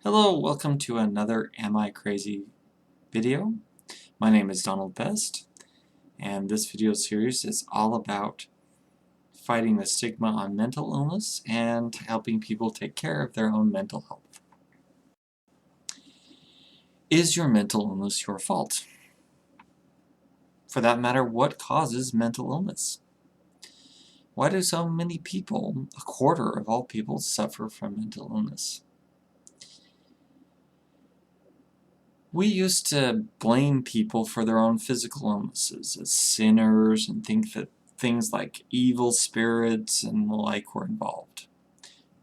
Hello, welcome to another Am I Crazy video. My name is Donald Best, and this video series is all about fighting the stigma on mental illness and helping people take care of their own mental health. Is your mental illness your fault? For that matter, what causes mental illness? Why do so many people, a quarter of all people, suffer from mental illness? We used to blame people for their own physical illnesses as sinners and think that things like evil spirits and the like were involved.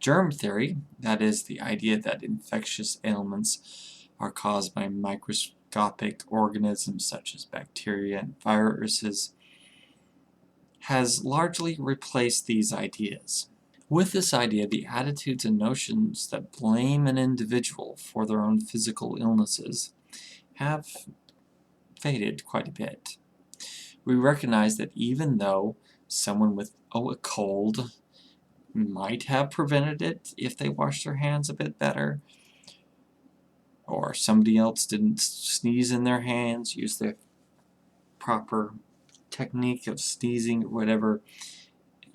Germ theory, that is the idea that infectious ailments are caused by microscopic organisms such as bacteria and viruses, has largely replaced these ideas. With this idea, the attitudes and notions that blame an individual for their own physical illnesses have faded quite a bit. We recognize that even though someone with a cold might have prevented it if they washed their hands a bit better, or somebody else didn't sneeze in their hands, use the proper technique of sneezing or whatever,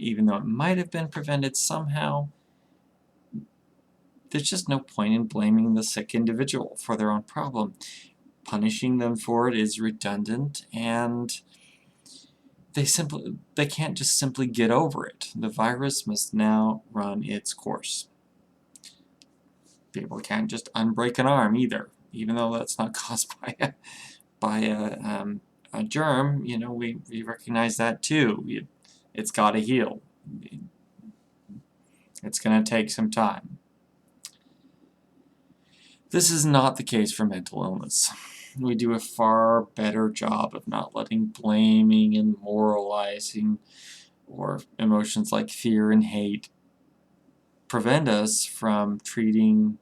even though it might have been prevented somehow, there's just no point in blaming the sick individual for their own problem. Punishing them for it is redundant, and they can't just simply get over it. The virus must now run its course. People can't just unbreak an arm either, even though that's not caused by a germ. You know, we recognize that too. It's got to heal. It's going to take some time. This is not the case for mental illness. We do a far better job of not letting blaming and moralizing or emotions like fear and hate prevent us from treating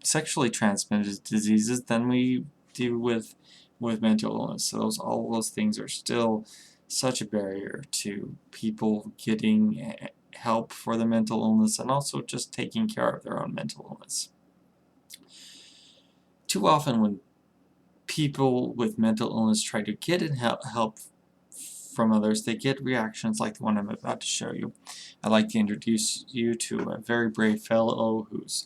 sexually transmitted diseases than we do with mental illness. So all those things are still such a barrier to people getting help for their mental illness and also just taking care of their own mental illness. Too often when people with mental illness try to get help from others, they get reactions like the one I'm about to show you. I'd like to introduce you to a very brave fellow who's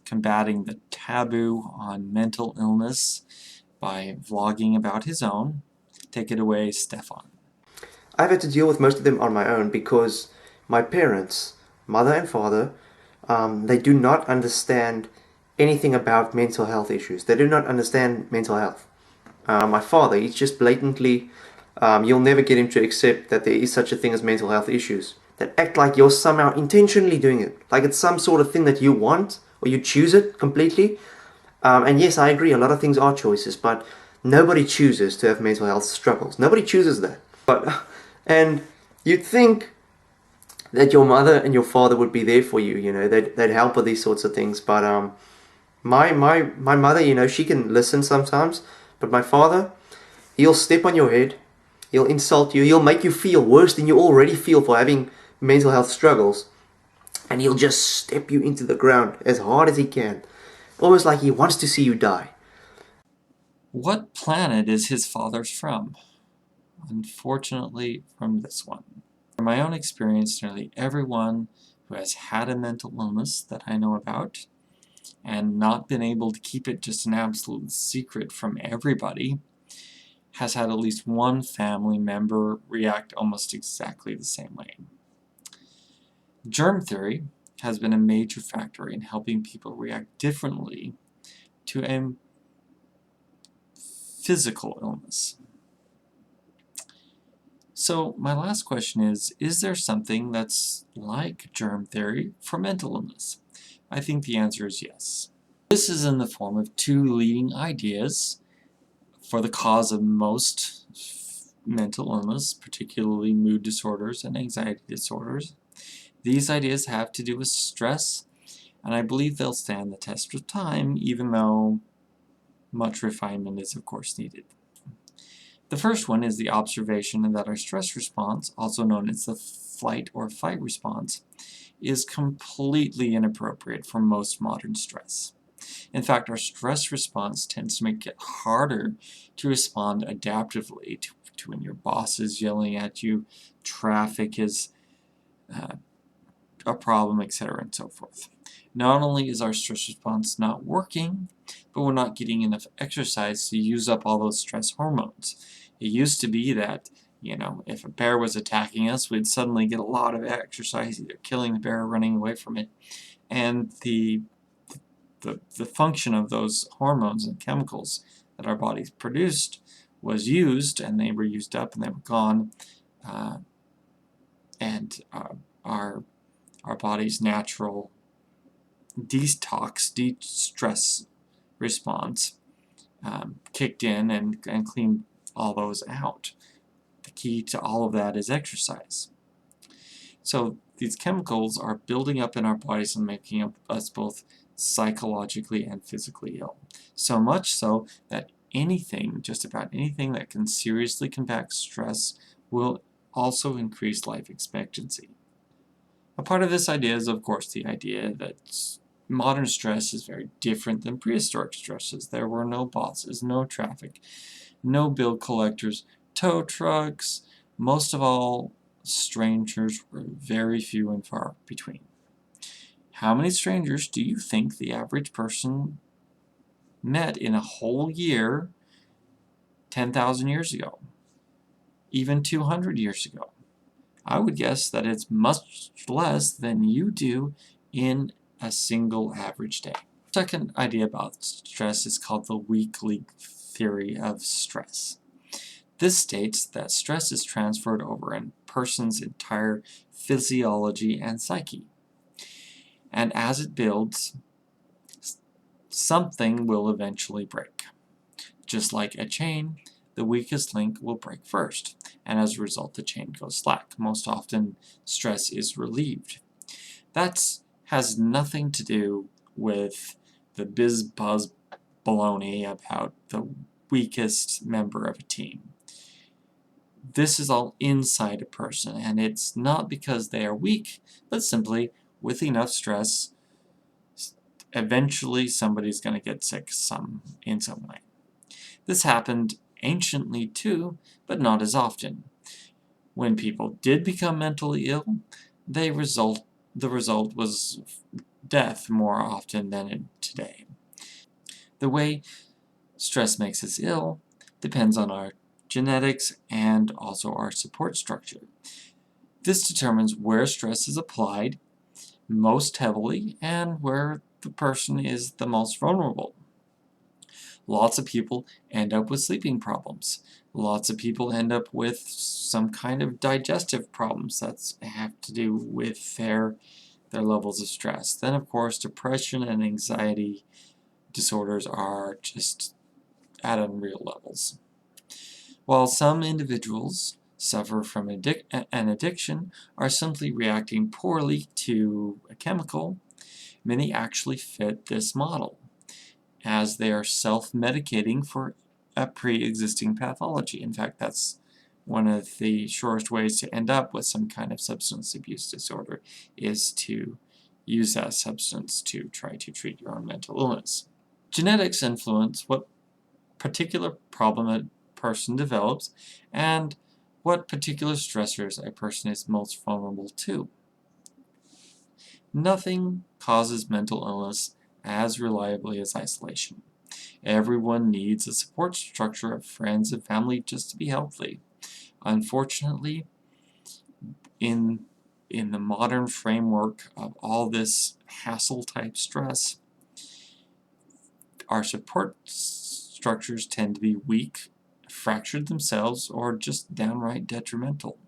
combating the taboo on mental illness by vlogging about his own. Take it away, Stefan. I've had to deal with most of them on my own because my parents, mother and father, they do not understand anything about mental health issues. They do not understand mental health. My father, he's just blatantly, you'll never get him to accept that there is such a thing as mental health issues. That act like you're somehow intentionally doing it. Like it's some sort of thing that you want, or you choose it completely. And yes, I agree, a lot of things are choices, but nobody chooses to have mental health struggles. Nobody chooses that. And you'd think that your mother and your father would be there for you, you know, they'd help with these sorts of things. But my mother, you know, she can listen sometimes, but my father, he'll step on your head, he'll insult you, he'll make you feel worse than you already feel for having mental health struggles, and he'll just step you into the ground as hard as he can, almost like he wants to see you die. What planet is his father's from? Unfortunately, from this one. From my own experience, nearly everyone who has had a mental illness that I know about and not been able to keep it just an absolute secret from everybody has had at least one family member react almost exactly the same way. Germ theory has been a major factor in helping people react differently to a physical illness. So my last question is there something that's like germ theory for mental illness? I think the answer is yes. This is in the form of two leading ideas for the cause of most mental illness, particularly mood disorders and anxiety disorders. These ideas have to do with stress, and I believe they'll stand the test of time, even though much refinement is of course needed. The first one is the observation that our stress response, also known as the flight or fight response, is completely inappropriate for most modern stress. In fact, our stress response tends to make it harder to respond adaptively to when your boss is yelling at you, traffic is uh, a problem, etc., and so forth. Not only is our stress response not working, but we're not getting enough exercise to use up all those stress hormones. It used to be that, if a bear was attacking us, we'd suddenly get a lot of exercise, either killing the bear or running away from it. And the function of those hormones and chemicals that our bodies produced was used, and they were used up and they were gone. And our body's natural de-stress response kicked in and cleaned all those out. The key to all of that is exercise. So these chemicals are building up in our bodies and making us both psychologically and physically ill. So much so that just about anything that can seriously combat stress will also increase life expectancy. A part of this idea is, of course, the idea that modern stress is very different than prehistoric stresses. There were no bosses, no traffic, no bill collectors, tow trucks. Most of all, strangers were very few and far between. How many strangers do you think the average person met in a whole year 10,000 years ago? Even 200 years ago? I would guess that it's much less than you do in a single average day. Second idea about stress is called the weak link theory of stress. This states that stress is transferred over a person's entire physiology and psyche. And as it builds, something will eventually break. Just like a chain, the weakest link will break first, and as a result the chain goes slack. Most often, stress is relieved. That has nothing to do with the biz-buzz baloney about the weakest member of a team. This is all inside a person, and it's not because they are weak, but simply with enough stress, eventually somebody's going to get sick in some way. This happened anciently too, but not as often. When people did become mentally ill, the result was death more often than today. The way stress makes us ill depends on our genetics and also our support structure. This determines where stress is applied most heavily and where the person is the most vulnerable. Lots of people end up with sleeping problems. Lots of people end up with some kind of digestive problems that have to do with their levels of stress. Then, of course, depression and anxiety disorders are just at unreal levels. While some individuals suffer from an addiction are simply reacting poorly to a chemical, many actually fit this model, as they are self-medicating for a pre-existing pathology. In fact, that's one of the surest ways to end up with some kind of substance abuse disorder, is to use that substance to try to treat your own mental illness. Genetics influence what particular problem a person develops and what particular stressors a person is most vulnerable to. Nothing causes mental illness as reliably as isolation. Everyone needs a support structure of friends and family just to be healthy. Unfortunately, in the modern framework of all this hassle-type stress, our support structures tend to be weak, fractured themselves, or just downright detrimental.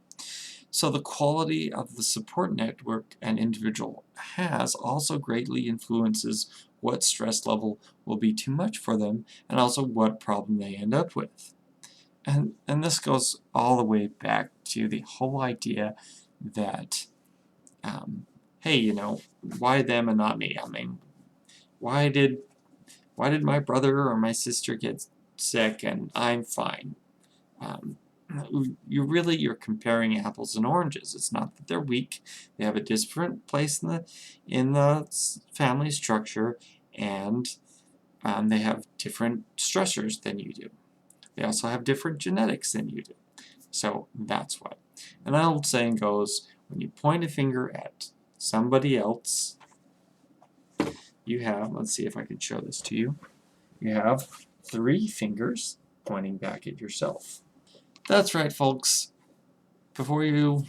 So the quality of the support network an individual has also greatly influences what stress level will be too much for them, and also what problem they end up with. And this goes all the way back to the whole idea that, hey, why them and not me? I mean, why did my brother or my sister get sick and I'm fine? you're comparing apples and oranges. It's not that they're weak. They have a different place in the family structure, and they have different stressors than you do. They also have different genetics than you do. So that's why. An old saying goes, when you point a finger at somebody else, you have, let's see if I can show this to you, you have 3 fingers pointing back at yourself. That's right, folks. Before you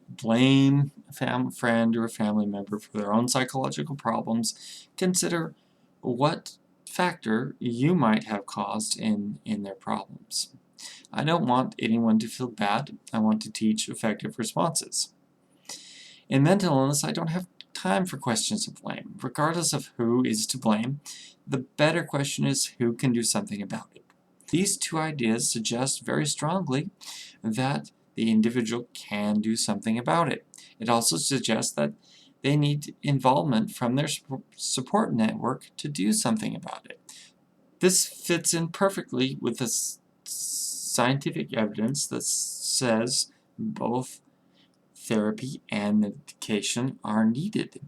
blame a friend or a family member for their own psychological problems, consider what factor you might have caused in their problems. I don't want anyone to feel bad. I want to teach effective responses. In mental illness, I don't have time for questions of blame. Regardless of who is to blame, the better question is who can do something about it. These 2 ideas suggest very strongly that the individual can do something about it. It also suggests that they need involvement from their support network to do something about it. This fits in perfectly with the scientific evidence that says both therapy and medication are needed,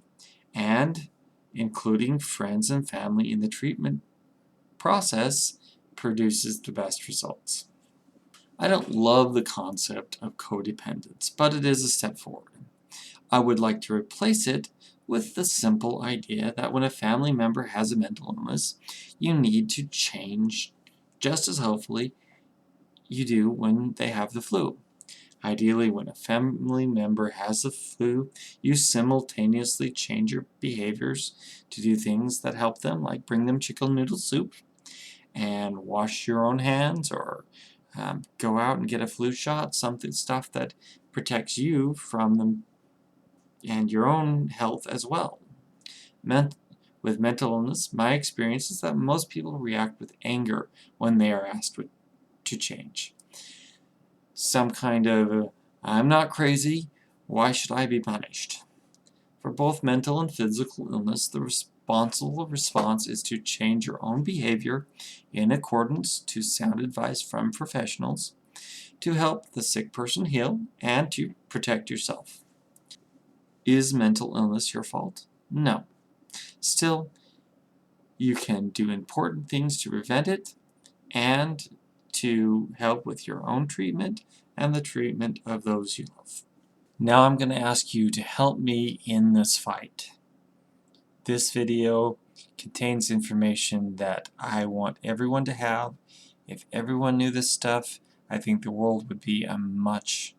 and including friends and family in the treatment process produces the best results. I don't love the concept of codependence, but it is a step forward. I would like to replace it with the simple idea that when a family member has a mental illness, you need to change just as hopefully you do when they have the flu. Ideally, when a family member has the flu, you simultaneously change your behaviors to do things that help them, like bring them chicken noodle soup and wash your own hands, or go out and get a flu shot, stuff that protects you from them and your own health as well. With mental illness, my experience is that most people react with anger when they are asked to change. Some kind of, I'm not crazy, why should I be punished? For both mental and physical illness, the responsible response is to change your own behavior in accordance to sound advice from professionals, to help the sick person heal, and to protect yourself. Is mental illness your fault? No. Still, you can do important things to prevent it and to help with your own treatment and the treatment of those you love. Now I'm going to ask you to help me in this fight. This video contains information that I want everyone to have. If everyone knew this stuff, I think the world would be a much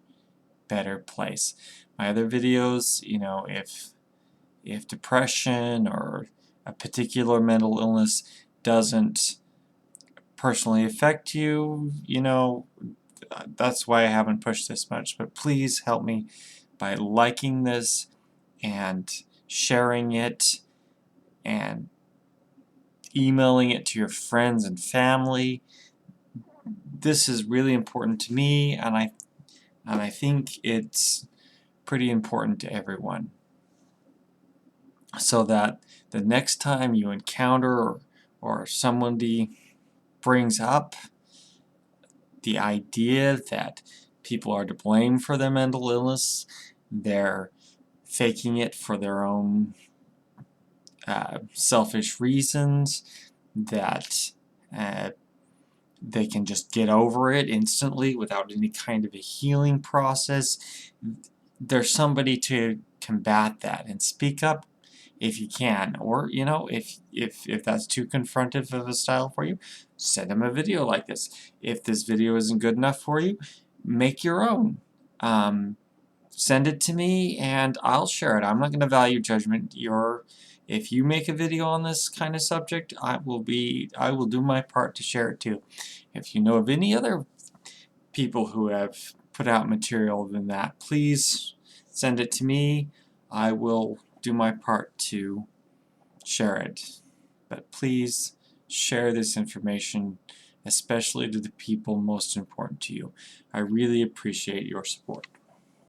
better place. My other videos, if depression or a particular mental illness doesn't personally affect you, that's why I haven't pushed this much. But please help me by liking this and sharing it and emailing it to your friends and family. This is really important to me, and I think it's pretty important to everyone, so that the next time you encounter or somebody brings up the idea that people are to blame for their mental illness, they're faking it for their own selfish reasons, that they can just get over it instantly without any kind of a healing process. There's somebody to combat that and speak up if you can, or if that's too confrontive of a style for you, send them a video like this. If this video isn't good enough for you, make your own. Send it to me and I'll share it. I'm not going to value judgment. If you make a video on this kind of subject, I will do my part to share it too. If you know of any other people who have put out material than that, please send it to me. I will do my part to share it. But please share this information, especially to the people most important to you. I really appreciate your support.